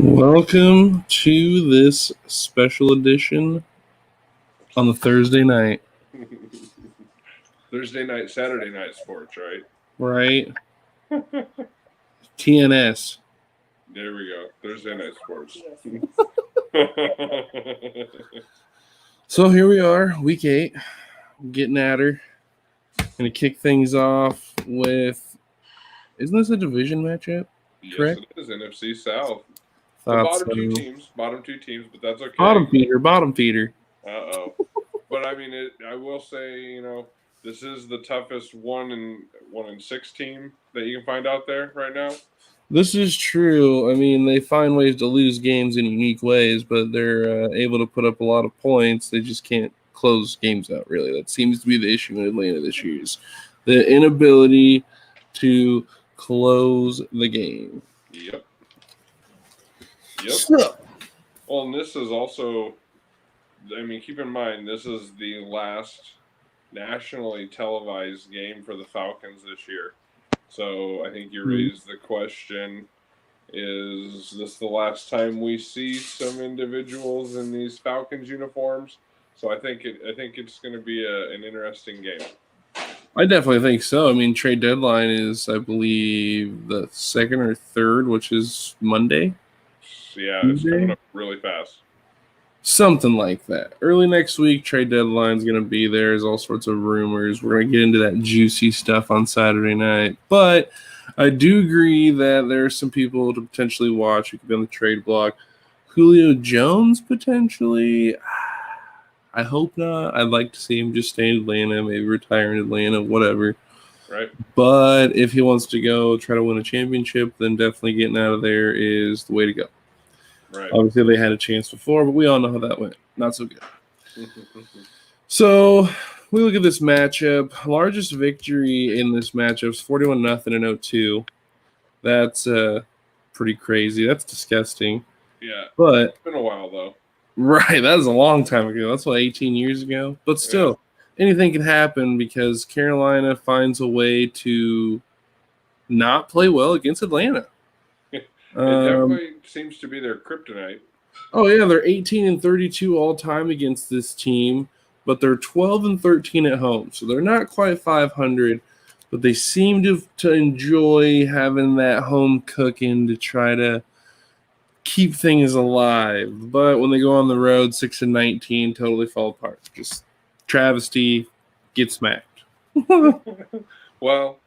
Welcome to this special edition on the Thursday night, Thursday night, Saturday night sports, right? right? TNS. There we go. Thursday night sports. So here we are, week 8, getting at her. Gonna kick things off with, isn't this a division matchup? Yes, Correct? it is NFC South. The Thought bottom two so. teams, but that's okay. Bottom feeder. Uh-oh. But I mean, I will say, this is the toughest 1-6 team that you can find out there right now. This is true. I mean, they find ways to lose games in unique ways, but they're able to put up a lot of points. They just can't close games out, really. That seems to be the issue in Atlanta this year, is the inability to close the game. Yep. So, Well, and this is also, keep in mind, this is the last nationally televised game for the Falcons this year. So I think you raised the question, is this the last time we see some individuals in these Falcons uniforms? So I think it's going to be an interesting game. I definitely think so. I mean, trade deadline is, I believe, the 2nd or 3rd, which is Monday. Yeah, it's coming up really fast. Something like that. Early next week, trade deadline is going to be there. There's all sorts of rumors. We're going to get into that juicy stuff on Saturday night. But I do agree that there are some people to potentially watch who could be on the trade block. Julio Jones, potentially. I hope not. I'd like to see him just stay in Atlanta, maybe retire in Atlanta, whatever. Right. But if he wants to go try to win a championship, then definitely getting out of there is the way to go. Right. Obviously, they had a chance before, but we all know how that went. Not so good. So we look at this matchup. Largest victory in this matchup is 41-0 in 0-2. That's pretty crazy. That's disgusting. Yeah. But it's been a while, though. Right. That was a long time ago. That's 18 years ago. But still, anything can happen because Carolina finds a way to not play well against Atlanta. It definitely seems to be their kryptonite. Oh, yeah, they're 18-32 all time against this team, but they're 12-13 at home. So they're not quite 500, but they seem to enjoy having that home cooking to try to keep things alive. But when they go on the road, 6-19, totally fall apart. Just travesty, get smacked. Well,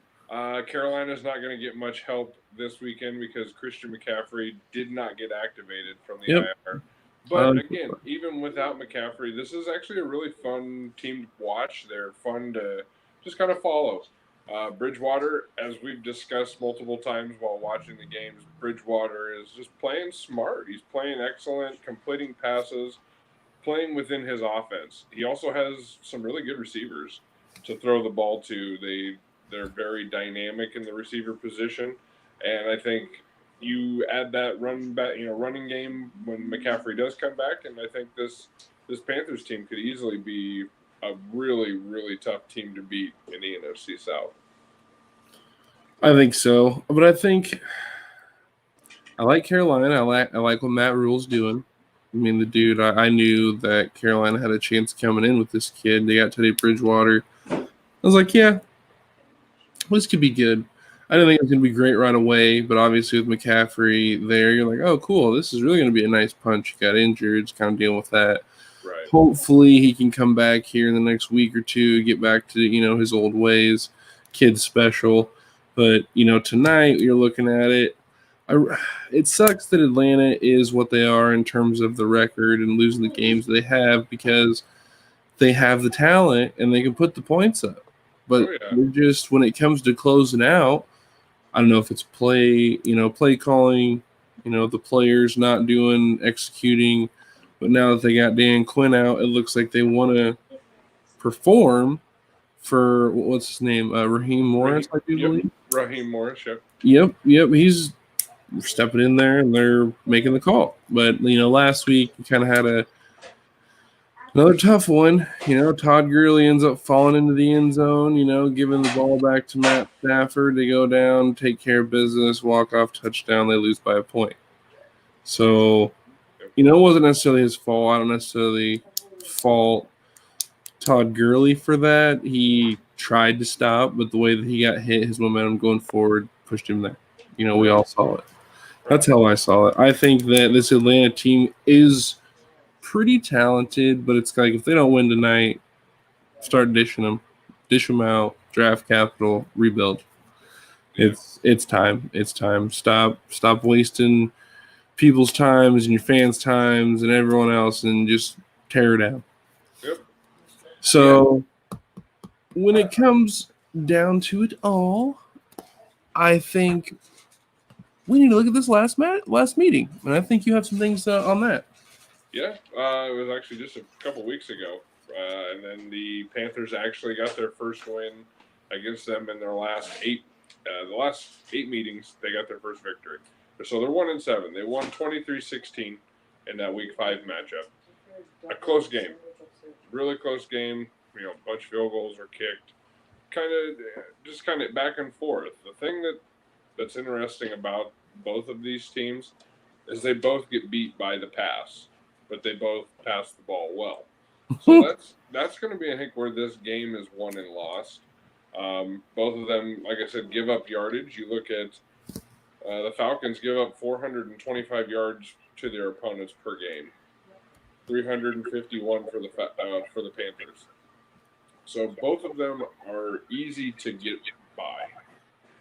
Carolina's not going to get much help this weekend because Christian McCaffrey did not get activated from the IR. But again, even without McCaffrey, this is actually a really fun team to watch. They're fun to just kind of follow. Bridgewater, as we've discussed multiple times while watching the games, Bridgewater is just playing smart. He's playing excellent, completing passes, playing within his offense. He also has some really good receivers to throw the ball to. They're very dynamic in the receiver position, and I think you add that running game when McCaffrey does come back, and I think this Panthers team could easily be a really, really tough team to beat in the NFC South. I think so, but I think I like Carolina. I like what Matt Rule's doing. I mean, the dude, I knew that Carolina had a chance coming in with this kid. They got Teddy Bridgewater. I was like, yeah, this could be good. I didn't think it was going to be great right away, but obviously with McCaffrey there, you're like, oh, cool. This is really going to be a nice punch. He got injured, just kind of dealing with that. Right. Hopefully he can come back here in the next week or two, get back to, his old ways. Kid's special. But, tonight you're looking at it. It sucks that Atlanta is what they are in terms of the record and losing the games they have because they have the talent and they can put the points up. But they're just, when it comes to closing out, I don't know if it's play calling, the players not executing. But now that they got Dan Quinn out, it looks like they want to perform for, what's his name, Raheem Morris, I do believe. Raheem Morris, yep. Yep, he's stepping in there, and they're making the call. But, last week you kind of had another tough one. Todd Gurley ends up falling into the end zone, giving the ball back to Matt Stafford. They go down, take care of business, walk-off touchdown. They lose by a point. So, it wasn't necessarily his fault. I don't necessarily fault Todd Gurley for that. He tried to stop, but the way that he got hit, his momentum going forward pushed him there. We all saw it. That's how I saw it. I think that this Atlanta team is pretty talented, but it's like if they don't win tonight, start dishing them, dish them out, draft capital, rebuild. Yeah. It's time. It's time. Stop wasting people's times and your fans' times and everyone else, and just tear it down. Yep. So when it comes down to it all, I think we need to look at this last meeting, and I think you have some things on that. Yeah, it was actually just a couple weeks ago, and then the Panthers actually got their first win against them in their last 8. The last 8 meetings, they got their first victory. So they're 1-7. They won 23-16 in that Week 5 matchup. A close game, really close game. A bunch of field goals were kicked, kind of back and forth. The thing that's interesting about both of these teams is they both get beat by the pass, but they both pass the ball well. So that's going to be, I think, where this game is won and lost. Both of them, like I said, give up yardage. You look at the Falcons give up 425 yards to their opponents per game, 351 for the Panthers. So both of them are easy to get by.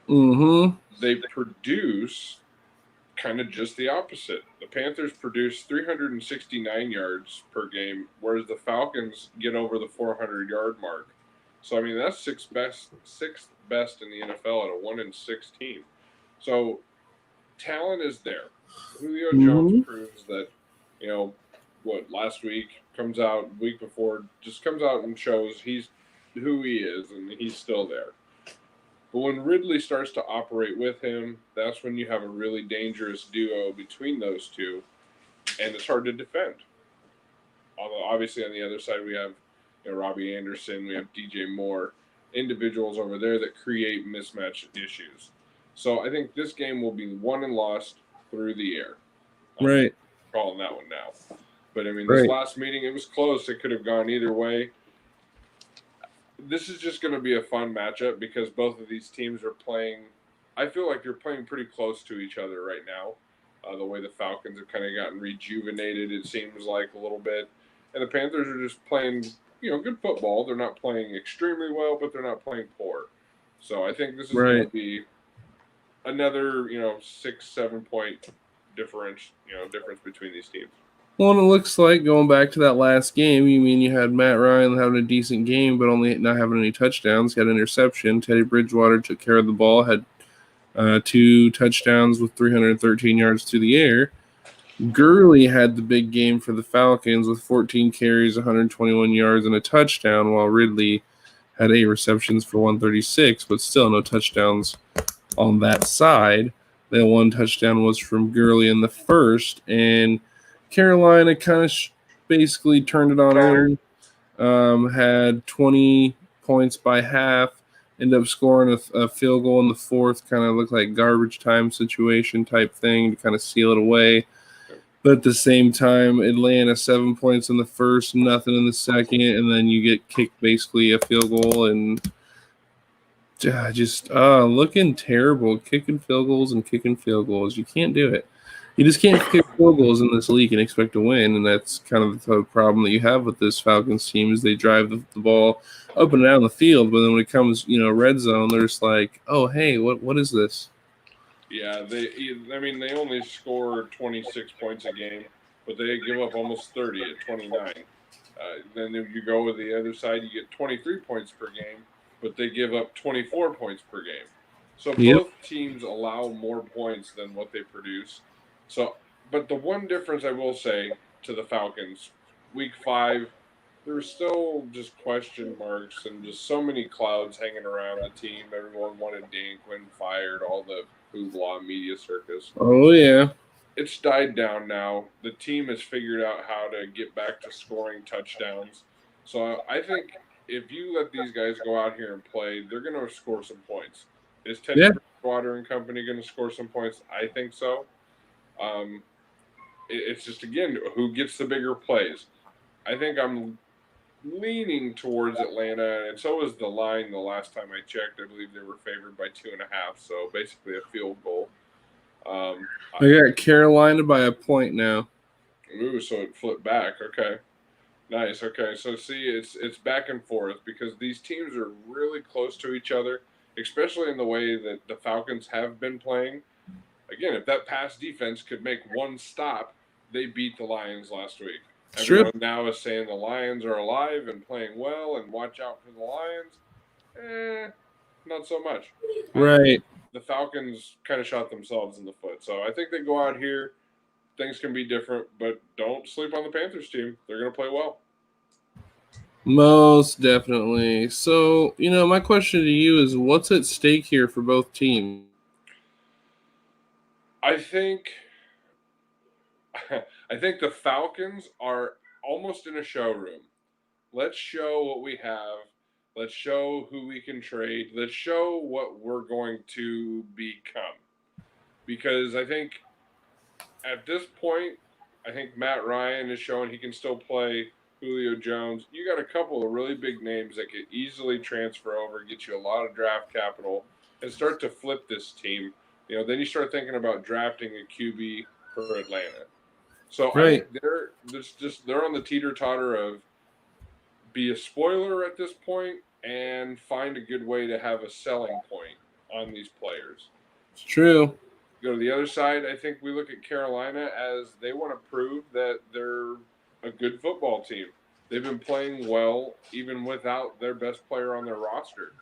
Mm-hmm. They produce kind of just the opposite. The Panthers produce 369 yards per game, whereas the Falcons get over the 400-yard mark. So, I mean, that's sixth best in the NFL at a 1-6 team. So, talent is there. Julio Jones proves that, last week comes out, week before, just comes out and shows he's who he is, and he's still there. But when Ridley starts to operate with him, that's when you have a really dangerous duo between those two, and it's hard to defend. Although, obviously, on the other side, we have Robbie Anderson, we have DJ Moore, individuals over there that create mismatch issues. So I think this game will be won and lost through the air. Right. Calling that one now. But, I mean, this last meeting, it was close. It could have gone either way. This is just going to be a fun matchup because both of these teams are playing. I feel like they're playing pretty close to each other right now. The way the Falcons have kind of gotten rejuvenated, it seems like a little bit, and the Panthers are just playing, good football. They're not playing extremely well, but they're not playing poor. So I think this is going to be another, 6-7 point difference between these teams. Well, and it looks like going back to that last game, you had Matt Ryan having a decent game, but only not having any touchdowns. He had an interception. Teddy Bridgewater took care of the ball, had 2 touchdowns with 313 yards through the air. Gurley had the big game for the Falcons with 14 carries, 121 yards, and a touchdown, while Ridley had 8 receptions for 136, but still no touchdowns on that side. That 1 touchdown was from Gurley in the first, and Carolina kind of basically turned it on early, had 20 points by half, ended up scoring a field goal in the fourth, kind of looked like garbage time situation type thing to kind of seal it away. But at the same time, Atlanta 7 points in the first, nothing in the second, and then you get kicked basically a field goal and just looking terrible, kicking field goals and kicking field goals. You can't do it. You just can't kick field goals in this league and expect to win, and that's kind of the problem that you have with this Falcons team is they drive the ball up and down the field, but then when it comes, red zone, they're just like, oh, hey, what is this? Yeah, they only score 26 points a game, but they give up almost 30 at 29. Then if you go with the other side, you get 23 points per game, but they give up 24 points per game. So both teams allow more points than what they produce. So, but the one difference I will say to the Falcons, Week 5, there were still just question marks and just so many clouds hanging around the team. Everyone wanted Dan Quinn fired, all the hoopla media circus. Oh, yeah. It's died down now. The team has figured out how to get back to scoring touchdowns. So I think if you let these guys go out here and play, they're going to score some points. Is Teddy Bridgewater and company going to score some points? I think so. it's just, again, who gets the bigger plays. I think I'm leaning towards Atlanta, and so is the line the last time I checked. I believe they were favored by 2.5, so basically a field goal. I got Carolina by a point now. Ooh, so it flipped back. Okay. Nice. Okay. So see, it's back and forth because these teams are really close to each other, especially in the way that the Falcons have been playing. Again, if that pass defense could make one stop, they beat the Lions last week. Everyone now is saying the Lions are alive and playing well, and watch out for the Lions. Not so much. Right. The Falcons kind of shot themselves in the foot. So I think they go out here. Things can be different, but don't sleep on the Panthers team. They're going to play well. Most definitely. So, my question to you is what's at stake here for both teams? I think the Falcons are almost in a showroom. Let's show what we have. Let's show who we can trade. Let's show what we're going to become. Because I think at this point, I think Matt Ryan is showing he can still play. Julio Jones. You got a couple of really big names that could easily transfer over, get you a lot of draft capital, and start to flip this team. Then you start thinking about drafting a QB for Atlanta. So I think they're on the teeter-totter of be a spoiler at this point and find a good way to have a selling point on these players. It's true. Go to the other side, I think we look at Carolina as they want to prove that they're a good football team. They've been playing well even without their best player on their roster.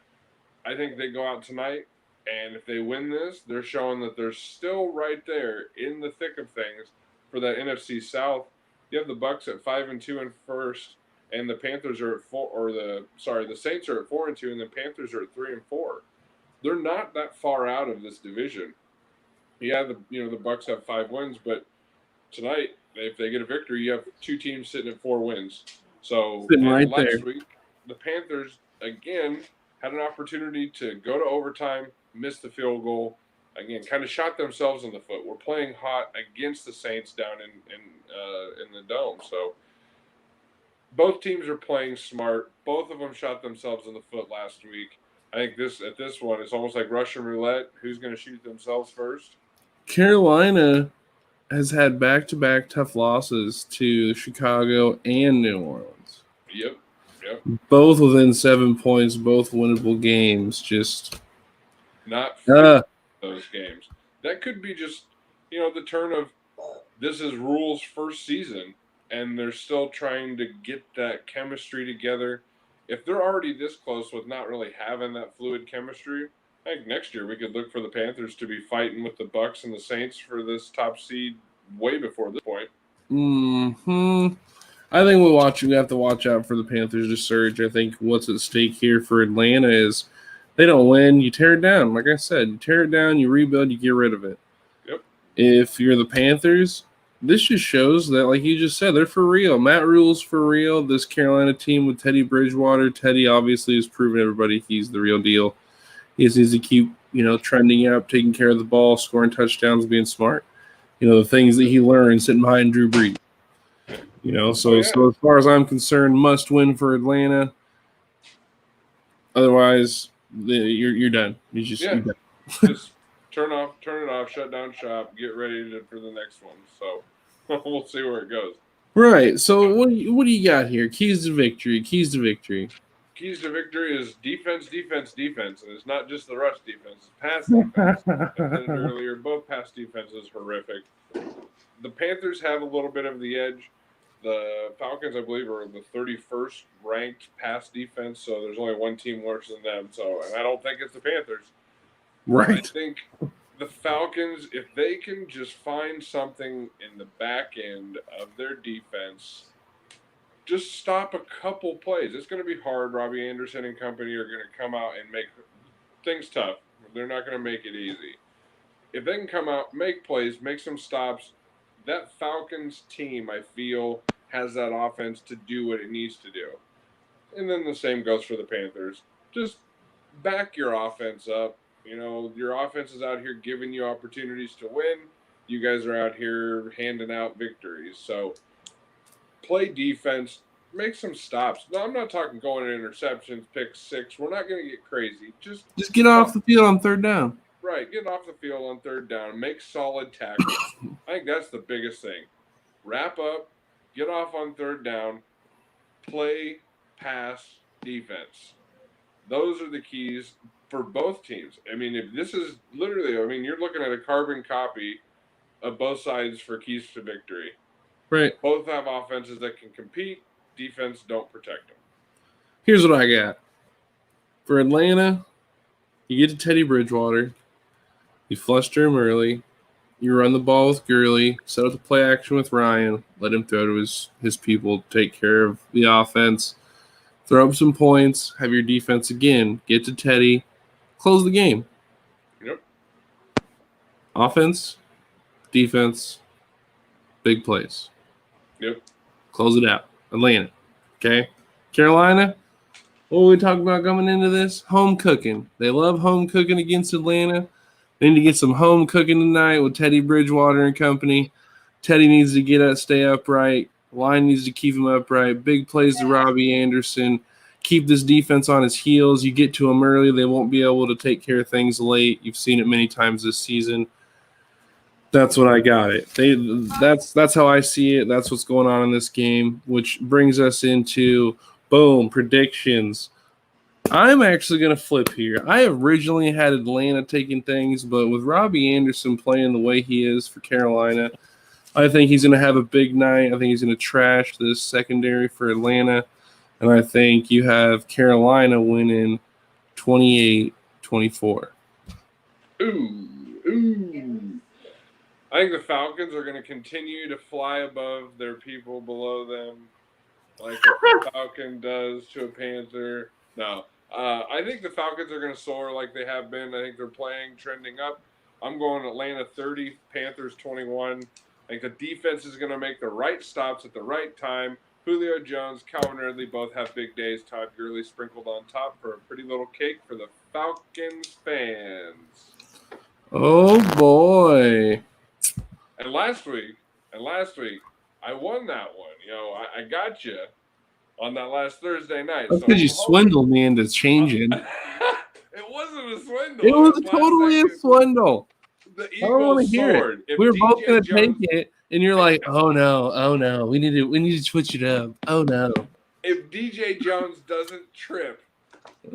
I think they go out tonight, and if they win this, they're showing that they're still right there in the thick of things for that NFC South. You have the Bucs at 5-2 in first, and the Panthers are at the Saints are at 4-2, and the Panthers are at 3-4. They're not that far out of this division. Yeah, the Bucs have 5 wins, but tonight, if they get a victory, you have 2 teams sitting at 4 wins. So last week, the Panthers again had an opportunity to go to overtime, miss the field goal. Again, kind of shot themselves in the foot. We're playing hot against the Saints down in the dome. So both teams are playing smart. Both of them shot themselves in the foot last week. I think this one, it's almost like Russian roulette. Who's going to shoot themselves first? Carolina has had back-to-back tough losses to Chicago and New Orleans. Yep. Both within 7 points, both winnable games. Just not those games. That could be just, the turn of this is Rule's first season, and they're still trying to get that chemistry together. If they're already this close with not really having that fluid chemistry, I think next year we could look for the Panthers to be fighting with the Bucs and the Saints for this top seed way before this point. I think we have to watch out for the Panthers to surge. I think what's at stake here for Atlanta is they don't win, you tear it down. Like I said, you tear it down, you rebuild, you get rid of it. Yep. If you're the Panthers, this just shows that, like you just said, they're for real. Matt Rule's for real. This Carolina team with Teddy Bridgewater. Teddy obviously has proven everybody he's the real deal. He just needs to keep, trending up, taking care of the ball, scoring touchdowns, being smart. The things that he learned sitting behind Drew Brees. So as far as I'm concerned, must win for Atlanta. Otherwise, you're done. You're done. Just turn it off, shut down shop, get ready for the next one. So we'll see where it goes. Right. So what do you got here? Keys to victory. Keys to victory is defense, and it's not just the rush defense; it's pass defense. I said it earlier, both pass defenses horrific. The Panthers have a little bit of the edge. The Falcons, I believe, are the 31st ranked pass defense, so there's only one team worse than them. And I don't think it's the Panthers. Right. I think the Falcons, if they can just find something in the back end of their defense, just stop a couple plays. It's going to be hard. Robbie Anderson and company are going to come out and make things tough. They're not going to make it easy. If they can come out, make plays, make some stops, that Falcons team, I feel, has that offense to do what it needs to do. And then the same goes for the Panthers. Just back your offense up. Your offense is out here giving you opportunities to win. you guys are out here handing out victories. So play defense, make some stops. No, I'm not talking going to interceptions, pick six. We're not going to get crazy. Just get off the field on third down. Right, get off the field on third down. Make solid tackles. I think that's the biggest thing. Wrap up, get off on third down, play, pass, defense. Those are the keys for both teams. I mean, if this is literally, I mean, you're looking at a carbon copy of both sides for keys to victory. Right. Both have offenses that can compete. Defense don't protect them. Here's what I got. For Atlanta, you get to Teddy Bridgewater. You fluster him early. You run the ball with Gurley. Set up the play action with Ryan. Let him throw to his people. Take care of the offense. Throw up some points. Have your defense again. Get to Teddy. Close the game. Yep. Offense, defense, big plays. Yep. Close it out. Atlanta. Okay? Carolina, what were we talking about coming into this? Home cooking. They love home cooking against Atlanta. They need to get some home cooking tonight with Teddy Bridgewater and company. Teddy needs to get up, stay upright. Line needs to keep him upright. Big plays to Robbie Anderson. Keep this defense on his heels. You get to them early, they won't be able to take care of things late. You've seen it many times this season. That's what I got it. That's how I see it. That's what's going on in this game, which brings us into, boom, predictions. I'm actually going to flip here. I originally had Atlanta taking things, but with Robbie Anderson playing the way he is for Carolina, I think he's going to have a big night. I think he's going to trash this secondary for Atlanta, and I think you have Carolina winning 28-24. Ooh. I think the Falcons are going to continue to fly above their people below them, like a Falcon does to a Panther. No, I think the Falcons are going to soar like they have been. I think they're trending up. I'm going Atlanta 30, Panthers 21. I think the defense is going to make the right stops at the right time. Julio Jones, Calvin Ridley both have big days. Todd Gurley sprinkled on top for a pretty little cake for the Falcons fans. Oh, boy. And last week, I won that one. You know, I got you on that last Thursday night. That's because you swindled me into changing. It wasn't a swindle. It was totally a swindle. The I don't want Eagles to hear soared. it. We were both going to take it, and you're like, oh no, we need to switch it up. Oh no. If DJ Jones doesn't trip,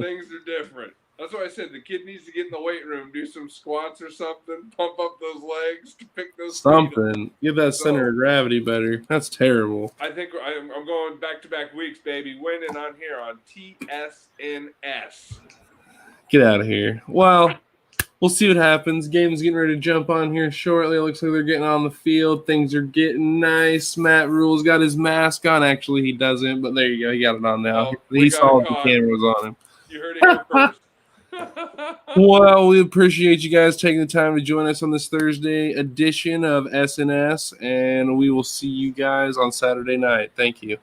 things are different. That's why I said the kid needs to get in the weight room, do some squats or something, pump up those legs to pick those something. Give that center of gravity better. That's terrible. I think I'm going back-to-back weeks, baby, winning on here on TSNS. Get out of here. Well, we'll see what happens. Game's getting ready to jump on here shortly. It looks like they're getting on the field. Things are getting nice. Matt Rule's got his mask on. Actually, he doesn't, but there you go. He got it on now. Oh, he saw the camera was on him. You heard it here first. Well, we appreciate you guys taking the time to join us on this Thursday edition of SNS, and we will see you guys on Saturday night. Thank you.